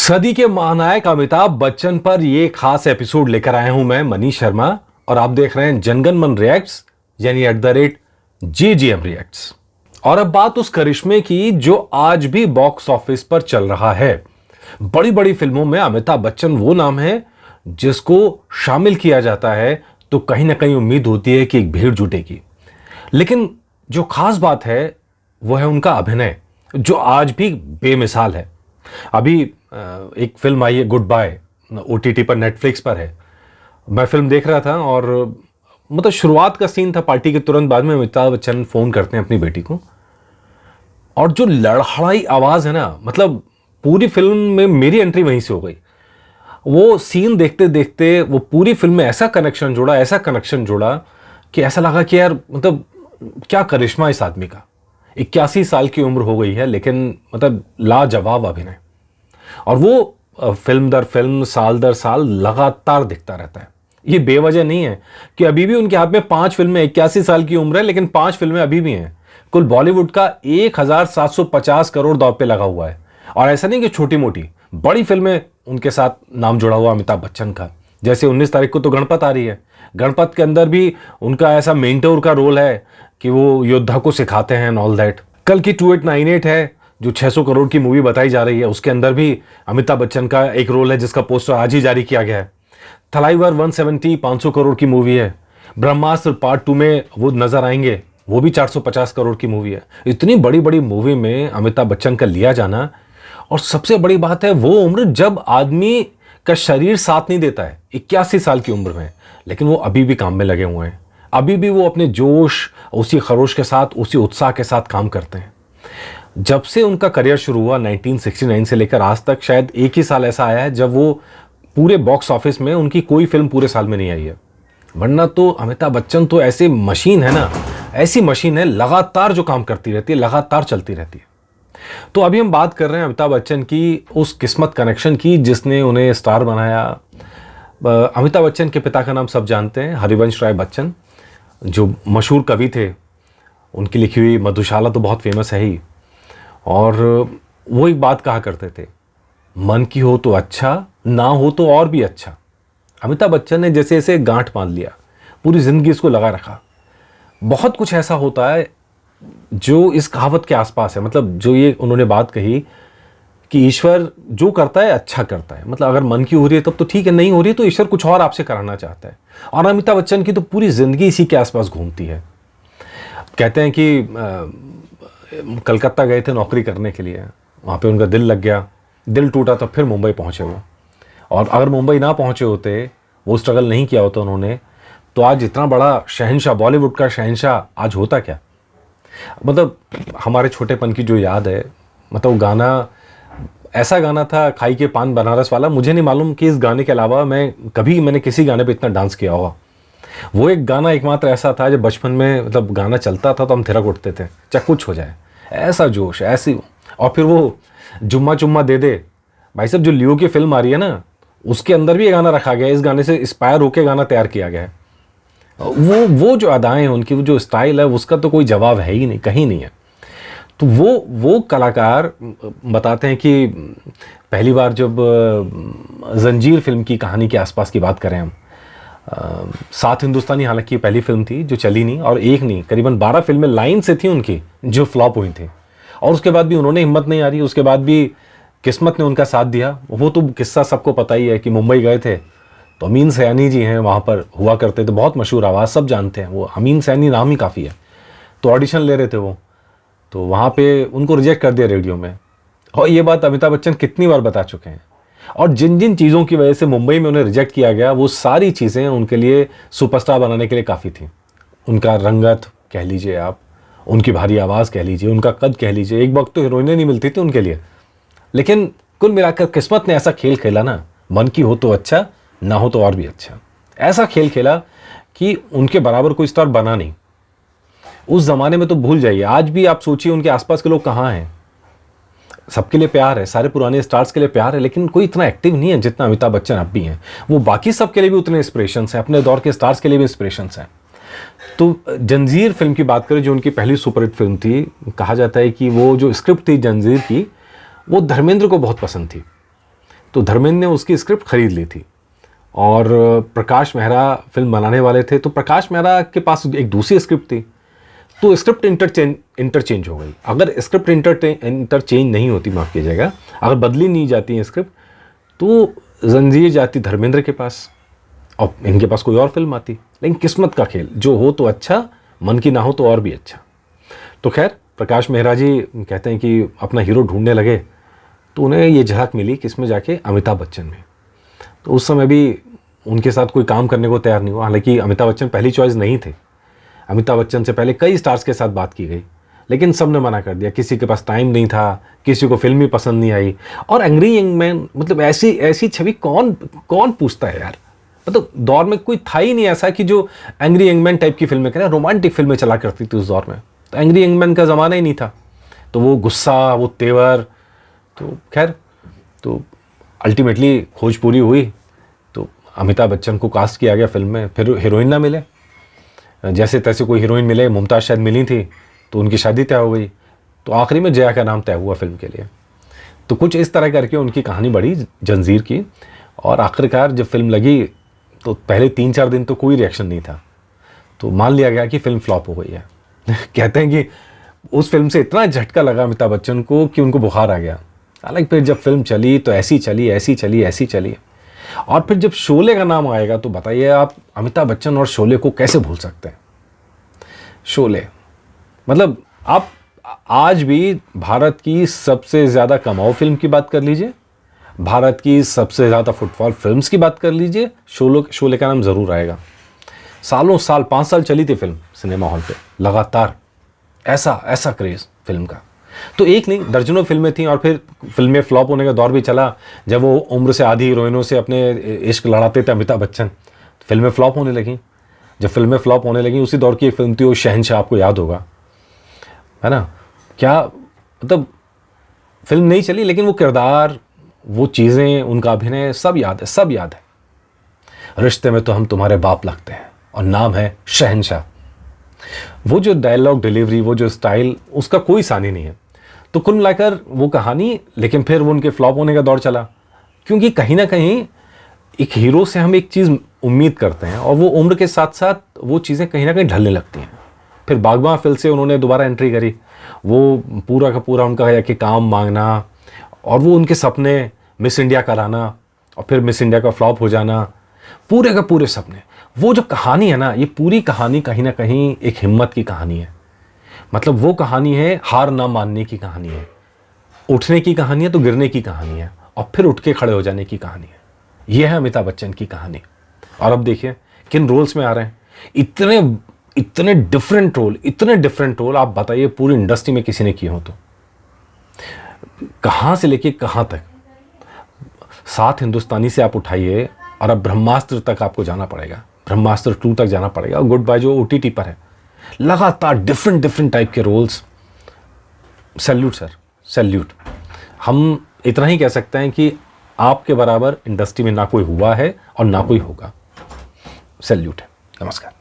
सदी के महानायक अमिताभ बच्चन पर ये खास एपिसोड लेकर आया हूं मैं मनीष शर्मा। और आप देख रहे हैं जनगण मन रिएक्ट्स यानी @GGM रिएक्ट्स। और अब बात उस करिश्मे की जो आज भी बॉक्स ऑफिस पर चल रहा है। बड़ी बड़ी फिल्मों में अमिताभ बच्चन वो नाम है जिसको शामिल किया जाता है तो कहीं ना कहीं उम्मीद होती है कि एक भीड़ जुटेगी। लेकिन जो खास बात है वो है उनका अभिनय जो आज भी बेमिसाल है। अभी एक फिल्म आई है गुड बाय, OTT पर, नेटफ्लिक्स पर है। मैं फिल्म देख रहा था और मतलब शुरुआत का सीन था, पार्टी के तुरंत बाद में अमिताभ बच्चन फोन करते हैं अपनी बेटी को और जो लड़खड़ाई आवाज है ना, मतलब पूरी फिल्म में मेरी एंट्री वहीं से हो गई। वो सीन देखते देखते वो पूरी फिल्म में ऐसा कनेक्शन जोड़ा कि ऐसा लगा कि यार मतलब क्या करिश्मा इस आदमी का। 81 साल की उम्र हो गई है लेकिन मतलब लाजवाब अभिनय। और वो फिल्म दर फिल्म, साल दर साल लगातार दिखता रहता है। ये बेवजह नहीं है कि अभी भी उनके हाथ में 5 फिल्में, 81 साल की उम्र है लेकिन 5 फिल्में अभी भी हैं। कुल बॉलीवुड का 1750 करोड़ दांव पे लगा हुआ है। और ऐसा नहीं कि छोटी मोटी, बड़ी फिल्में उनके साथ नाम जुड़ा हुआ अमिताभ बच्चन का। जैसे 19 तारीख को तो गणपत आ रही है। गणपत के अंदर भी उनका ऐसा मेंटोर का रोल है कि वो योद्धा को सिखाते हैं एंड ऑल दैट। कल की 2898 है जो 600 करोड़ की मूवी बताई जा रही है, उसके अंदर भी अमिताभ बच्चन का एक रोल है जिसका पोस्टर आज ही जारी किया गया है। थलाइवर 170 500 करोड़ की मूवी है। ब्रह्मास्त्र पार्ट 2 में वो नजर आएंगे, वो भी 450 करोड़ की मूवी है। इतनी बड़ी बड़ी मूवी में अमिताभ बच्चन का लिया जाना, और सबसे बड़ी बात है वो उम्र जब आदमी का शरीर साथ नहीं देता है, 81 साल की उम्र में, लेकिन वो अभी भी काम में लगे हुए हैं। अभी भी वो अपने जोश, उसी खरोश के साथ, उसी उत्साह के साथ काम करते हैं। जब से उनका करियर शुरू हुआ 1969 से लेकर आज तक, शायद एक ही साल ऐसा आया है जब वो पूरे बॉक्स ऑफिस में उनकी कोई फिल्म पूरे साल में नहीं आई है। वरना तो अमिताभ बच्चन तो ऐसी मशीन है ना, ऐसी मशीन है, लगातार जो काम करती रहती है, लगातार चलती रहती है। तो अभी हम बात कर रहे हैं अमिताभ बच्चन की उस किस्मत कनेक्शन की जिसने उन्हें स्टार बनाया। अमिताभ बच्चन के पिता का नाम सब जानते हैं, हरिवंश राय बच्चन, जो मशहूर कवि थे। उनकी लिखी हुई मधुशाला तो बहुत फेमस है ही। और वो एक बात कहा करते थे, मन की हो तो अच्छा, ना हो तो और भी अच्छा। अमिताभ बच्चन ने जैसे ऐसे गांठ बांध लिया, पूरी जिंदगी इसको लगा रखा। बहुत कुछ ऐसा होता है जो इस कहावत के आसपास है, मतलब जो ये उन्होंने बात कही कि ईश्वर जो करता है अच्छा करता है। मतलब अगर मन की हो रही है तब तो ठीक है, नहीं हो रही तो ईश्वर कुछ और आपसे कराना चाहता है। और अमिताभ बच्चन की तो पूरी जिंदगी इसी के आसपास घूमती है। कहते हैं कि कलकत्ता गए थे नौकरी करने के लिए, वहाँ पे उनका दिल लग गया, दिल टूटा तो फिर मुंबई पहुँचे वो। और अगर मुंबई ना पहुँचे होते, वो स्ट्रगल नहीं किया होता उन्होंने, तो आज इतना बड़ा शहंशाह, बॉलीवुड का शहंशाह आज होता क्या। मतलब हमारे छोटेपन की जो याद है, मतलब वो गाना, ऐसा गाना था खाई के पान बनारस वाला। मुझे नहीं मालूम कि इस गाने के अलावा मैंने किसी गाने पे इतना डांस किया होगा। वो एक गाना एकमात्र ऐसा था जब बचपन में मतलब गाना चलता था तो हम थिरक उठते थे, चाहे कुछ हो जाए, ऐसा जोश, ऐसी। और फिर वो जुम्मा चुम्मा दे दे, भाई साहब जो लियो की फिल्म आ रही है ना, उसके अंदर भी ये गाना रखा गया है। इस गाने से इंस्पायर होकर गाना तैयार किया गया है। वो जो अदाएं हैं उनकी, वो जो स्टाइल है, उसका तो कोई जवाब है ही नहीं, कहीं नहीं है। तो वो कलाकार बताते हैं कि पहली बार जब जंजीर फिल्म की कहानी के आसपास की बात करें हम, 7 हिंदुस्तानी हालांकि पहली फिल्म थी जो चली नहीं, और एक नहीं, करीबन 12 फिल्में लाइन से थी उनकी जो फ्लॉप हुई थी। और उसके बाद भी उन्होंने हिम्मत नहीं आ रही, उसके बाद भी किस्मत ने उनका साथ दिया। वो तो किस्सा सबको पता ही है कि मुंबई गए थे तो अमीन सयानी जी हैं वहाँ पर हुआ करते थे, बहुत मशहूर आवाज़, सब जानते हैं, वो अमीन सयानी नाम ही काफ़ी है। तो ऑडिशन ले रहे थे वो, तो वहाँ पे उनको रिजेक्ट कर दिया रेडियो में। और ये बात अमिताभ बच्चन कितनी बार बता चुके हैं। और जिन जिन चीज़ों की वजह से मुंबई में उन्हें रिजेक्ट किया गया, वो सारी चीज़ें उनके लिए सुपरस्टार बनाने के लिए काफ़ी थी। उनका रंगत कह लीजिए आप, उनकी भारी आवाज़ कह लीजिए, उनका कद कह लीजिए, एक वक्त तो हीरोइनें नहीं मिलती थी उनके लिए। लेकिन कुल मिलाकर किस्मत ने ऐसा खेल खेला ना, मन की हो तो अच्छा, ना हो तो और भी अच्छा। ऐसा खेल खेला कि उनके बराबर कोई स्टार बना नहीं। उस ज़माने में तो भूल जाइए, आज भी आप सोचिए उनके आसपास के लोग कहाँ हैं। सबके लिए प्यार है, सारे पुराने स्टार्स के लिए प्यार है, लेकिन कोई इतना एक्टिव नहीं है जितना अमिताभ बच्चन अब भी हैं। वो बाकी सबके लिए भी उतने इंस्पिरेशंस हैं, अपने दौर के स्टार्स के लिए भी इंस्पिरेशंस हैं। तो जंजीर फिल्म की बात करें जो उनकी पहली सुपरहिट फिल्म थी, कहा जाता है कि वो जो स्क्रिप्ट थी जंजीर की, वो धर्मेंद्र को बहुत पसंद थी। तो धर्मेंद्र ने उसकी स्क्रिप्ट खरीद ली थी और प्रकाश मेहरा फिल्म बनाने वाले थे। तो प्रकाश मेहरा के पास एक दूसरी स्क्रिप्ट थी, तो स्क्रिप्ट इंटरचेंज हो गई। अगर स्क्रिप्ट इंटरचेंज नहीं होती, माफ़ कीजिएगा, अगर बदली नहीं जाती है स्क्रिप्ट, तो जंजीर जाती धर्मेंद्र के पास और इनके पास कोई और फिल्म आती। लेकिन किस्मत का खेल, जो हो तो अच्छा, मन की ना हो तो और भी अच्छा। तो खैर प्रकाश मेहरा जी कहते हैं कि अपना हीरो ढूंढने लगे, तो उन्हें ये झलक मिली किसमें जाके, अमिताभ बच्चन में। तो उस समय भी उनके साथ कोई काम करने को तैयार नहीं हुआ। हालांकि अमिताभ बच्चन पहली चॉइस नहीं थे, अमिताभ बच्चन से पहले कई स्टार्स के साथ बात की गई, लेकिन सब ने मना कर दिया। किसी के पास टाइम नहीं था, किसी को फिल्म ही पसंद नहीं आई। और एंग्री यंग मैन, मतलब ऐसी छवि कौन पूछता है यार। मतलब दौर में कोई था ही नहीं ऐसा कि जो एंग्री यंग मैन टाइप की फिल्में करें। रोमांटिक फिल्में चला करती थी उस दौर में, तो एंग्री यंग मैन का ज़माना ही नहीं था। तो वो गुस्सा, वो तेवर, तो खैर तो अल्टीमेटली खोज पूरी हुई। तो अमिताभ बच्चन को कास्ट किया गया फिल्म में। फिर हीरोइन ना मिले, जैसे तैसे कोई हीरोइन मिले, मुमताज़ शायद मिली थी, तो उनकी शादी तय हो गई। तो आखिरी में जया का नाम तय हुआ फिल्म के लिए। तो कुछ इस तरह करके उनकी कहानी बढ़ी जंजीर की। और आखिरकार जब फिल्म लगी तो पहले 3-4 दिन तो कोई रिएक्शन नहीं था, तो मान लिया गया कि फिल्म फ्लॉप हो गई है। कहते हैं कि उस फिल्म से इतना झटका लगा अमिताभ बच्चन को कि उनको बुखार आ गया। हालांकि फिर जब फिल्म चली तो ऐसी चली। और फिर जब शोले का नाम आएगा तो बताइए आप, अमिताभ बच्चन और शोले को कैसे भूल सकते हैं। शोले मतलब आप आज भी भारत की सबसे ज़्यादा कमाऊ फिल्म की बात कर लीजिए, भारत की सबसे ज़्यादा फुटफॉल फिल्म्स की बात कर लीजिए, शोले का नाम ज़रूर आएगा। सालों साल 5 साल चली थी फिल्म सिनेमा हॉल पे लगातार, ऐसा क्रेज़ फिल्म का। तो एक नहीं, दर्जनों फिल्में थीं। और फिर फिल्में फ्लॉप होने का दौर भी चला, जब वो उम्र से आधी हीरोइनों से अपने इश्क लड़ाते थे अमिताभ बच्चन, फिल्में फ्लॉप होने लगी। जब फिल्में फ्लॉप होने लगी, उसी दौर की एक फिल्म थी वो शहंशाह, आपको याद होगा, है ना। क्या मतलब फिल्म नहीं चली, लेकिन वो किरदार, वो चीज़ें, उनका अभिनय सब याद है। रिश्ते में तो हम तुम्हारे बाप लगते हैं और नाम है शहंशाह। वो जो डायलॉग डिलीवरी, वो जो स्टाइल, उसका कोई सानी नहीं है। तो कुल मिलाकर वो कहानी, लेकिन फिर वो उनके फ्लॉप होने का दौर चला, क्योंकि कहीं ना कहीं एक हीरो से हम एक चीज़ उम्मीद करते हैं और वो उम्र के साथ साथ वो चीज़ें कहीं ना कहीं ढलने लगती हैं। फिर बागबान फिल्म से उन्होंने दोबारा एंट्री करी, वो पूरा का पूरा उनका है कि काम मांगना, और वो उनके सपने मिस इंडिया कराना, और फिर मिस इंडिया का फ्लॉप हो जाना, पूरे का पूरे सपने। वो जो कहानी है ना, ये पूरी कहानी कहीं ना कहीं एक हिम्मत की कहानी है। मतलब वो कहानी है हार ना मानने की कहानी है, उठने की कहानी है तो गिरने की कहानी है, और फिर उठ के खड़े हो जाने की कहानी है। ये है अमिताभ बच्चन की कहानी। और अब देखिए किन रोल्स में आ रहे हैं, इतने डिफरेंट रोल। आप बताइए पूरी इंडस्ट्री में किसी ने किए हो तो, कहां से लेके कहां तक। 7 हिंदुस्तानी से आप उठाइए और अब ब्रह्मास्त्र तक आपको जाना पड़ेगा, ब्रह्मास्त्र 2 तक जाना पड़ेगा, और गुड बाय जो OTT पर है, लगातार डिफरेंट टाइप के रोल्स। Salute sir, salute. हम इतना ही कह सकते हैं कि आपके बराबर इंडस्ट्री में ना कोई हुआ है और ना कोई होगा। सैल्यूट है। नमस्कार।